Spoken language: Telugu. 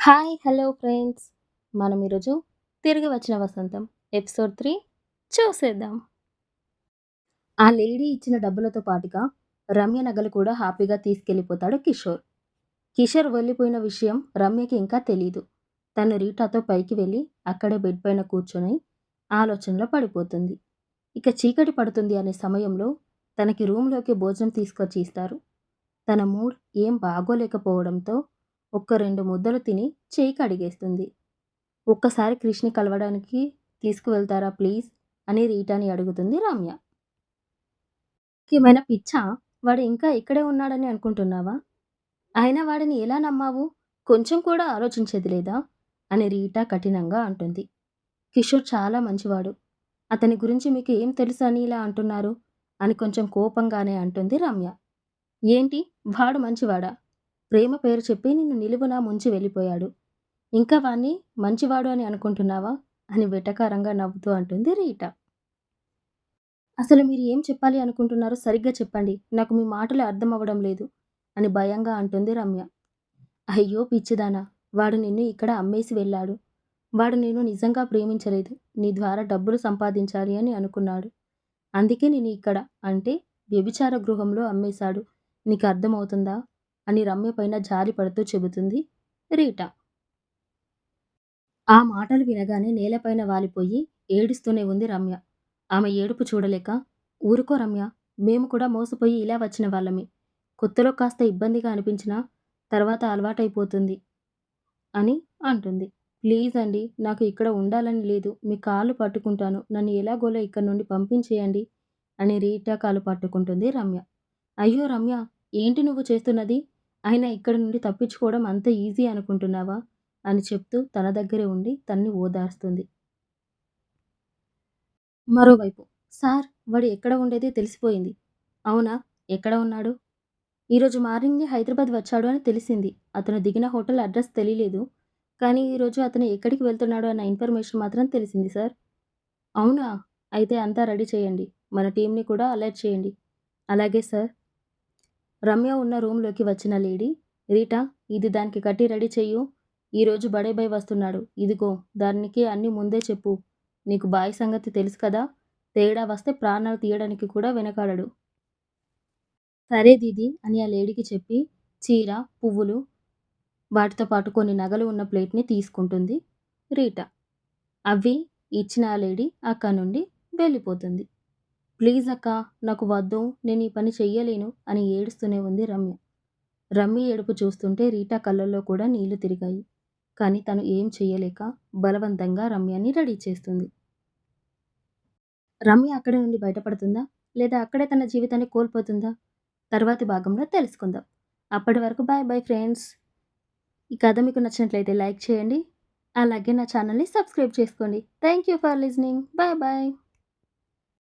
హాయ్! Hello friends! మనం ఈరోజు 'తిరిగి వచ్చిన వసంతం' ఎపిసోడ్ 3 చూసేద్దాం. ఆ లేడీ ఇచ్చిన డబ్బులతో పాటుగా రమ్య నగలు కూడా హ్యాపీగా తీసుకెళ్ళిపోతాడు కిషోర్. కిషోర్ వెళ్ళిపోయిన విషయం రమ్యకి ఇంకా తెలీదు. తను రీటాతో పైకి వెళ్ళి అక్కడే బెడ్ పైన కూర్చొని ఆలోచనలో పడిపోతుంది. ఇక చీకటి పడుతుంది అనే సమయంలో తనకి రూమ్‌లోకి భోజనం తీసుకొచ్చి ఇస్తారు. తన మూడ్ ఏం బాగోలేకపోవడంతో ఒక్క 2 ముద్దలు తిని చెయ్యి కడిగేస్తుంది. ఒక్కసారి క్రిష్‌ని కలవడానికి తీసుకువెళ్తారా ప్లీజ్ అని రీటాని అడుగుతుంది రమ్య. "నీకేమైనా పిచ్చా? వాడు ఇంకా ఇక్కడే ఉన్నాడని అనుకుంటున్నావా? అయినా వాడిని ఎలా నమ్మావు? కొంచెం కూడా ఆలోచించేది లేదా?" అని రీటా కఠినంగా అంటుంది. "కిషోర్ చాలా మంచివాడు. అతని గురించి మీకు ఏం తెలుసు అని ఇలా అంటున్నారు?" అని కొంచెం కోపంగానే అంటుంది రమ్య. "ఏంటి వాడు మంచివాడా? ప్రేమ పేరు చెప్పి నిన్ను నిలువునా ముంచి వెళ్ళిపోయాడు. ఇంకా వాణ్ణి మంచివాడు అని అనుకుంటున్నావా?" అని వెటకారంగా నవ్వుతూ అంటుంది రీటా. "అసలు మీరు ఏం చెప్పాలి అనుకుంటున్నారో సరిగ్గా చెప్పండి. నాకు మీ మాటలు అర్థం అవ్వడం లేదు" అని భయంగా అంటుంది రమ్య. "అయ్యో పిచ్చిదానా! వాడు నిన్ను ఇక్కడ అమ్మేసి వెళ్ళాడు. వాడు నిన్ను నిజంగా ప్రేమించలేదు. నీ ద్వారా డబ్బులు సంపాదించాలి అని అనుకున్నాడు. అందుకే నిన్ను ఇక్కడ అంటే వ్యభిచార గృహంలో అమ్మేశాడు. నీకు అర్థమవుతుందా?" అని రమ్య పైన జాలి పడుతూ చెబుతుంది రీటా. ఆ మాటలు వినగానే నేలపైన వాలిపోయి ఏడుస్తూనే ఉంది రమ్య. ఆమె ఏడుపు చూడలేక, "ఊరుకో రమ్య, మేము కూడా మోసపోయి ఇలా వచ్చిన వాళ్ళమే. కొత్తలో కాస్త ఇబ్బందిగా అనిపించినా తర్వాత అలవాటైపోతుంది" అని అంటుంది. "ప్లీజ్ అండి, నాకు ఇక్కడ ఉండాలని లేదు. మీ కాళ్ళు పట్టుకుంటాను. నన్ను ఎలాగోలా ఇక్కడి నుండి పంపించేయండి" అని రీటా కాళ్ళు పట్టుకుంటుంది రమ్య. "అయ్యో రమ్య, ఏంటి నువ్వు చేస్తున్నది? అయినా ఇక్కడి నుండి తప్పించుకోవడం అంత ఈజీ అనుకుంటున్నావా?" అని చెప్తూ తన దగ్గరే ఉండి తన్ని ఓదార్స్తుంది. మరోవైపు, "సార్, వాడు ఎక్కడ ఉండేది తెలిసిపోయింది." "అవునా? ఎక్కడ ఉన్నాడు?" "ఈరోజు మార్నింగే హైదరాబాద్ వచ్చాడు అని తెలిసింది. అతను దిగిన హోటల్ అడ్రస్ తెలీలేదు. కానీ ఈరోజు అతను ఎక్కడికి వెళ్తున్నాడు అన్న ఇన్ఫర్మేషన్ మాత్రం తెలిసింది సార్." "అవునా? అయితే అంతా రెడీ చేయండి. మన టీమ్‌ని కూడా అలర్ట్ చేయండి." "అలాగే సార్." రమ్య ఉన్న రూమ్‌లోకి వచ్చిన లేడీ, "రీటా, ఇది దానికి కట్టి రెడీ చెయ్యు. ఈరోజు బడే బాయ్ వస్తున్నాడు. ఇదిగో దానికి అన్నీ ముందే చెప్పు. నీకు బాయ్ సంగతి తెలుసు కదా! తేడా వస్తే ప్రాణాలు తీయడానికి కూడా వెనకాడడు." "సరే దీదీ" అని ఆ లేడీకి చెప్పి చీర, పువ్వులు, వాటితో పాటు కొన్ని నగలు ఉన్న ప్లేట్‌ని తీసుకుంటుంది రీటా. అవి ఇచ్చిన ఆ లేడీ అక్కడి నుండి వెళ్ళిపోతుంది. "ప్లీజ్ అక్కా, నాకు వద్దు. నేను ఈ పని చెయ్యలేను" అని ఏడుస్తూనే ఉంది రమ్య. రమ్య ఏడుపు చూస్తుంటే రీటా కళ్ళల్లో కూడా నీళ్లు తిరిగాయి. కానీ తను ఏం చెయ్యలేక బలవంతంగా రమ్యని రెడీ చేస్తుంది. రమ్య అక్కడి నుండి బయటపడుతుందా? లేదా అక్కడే తన జీవితాన్ని కోల్పోతుందా? తర్వాతి భాగంలో తెలుసుకుందాం. అప్పటి వరకు బాయ్ బాయ్ ఫ్రెండ్స్. ఈ కథ మీకు నచ్చినట్లయితే లైక్ చేయండి. అలాగే నా ఛానల్‌ని సబ్స్క్రైబ్ చేసుకోండి. Thank you for listening. Bye bye.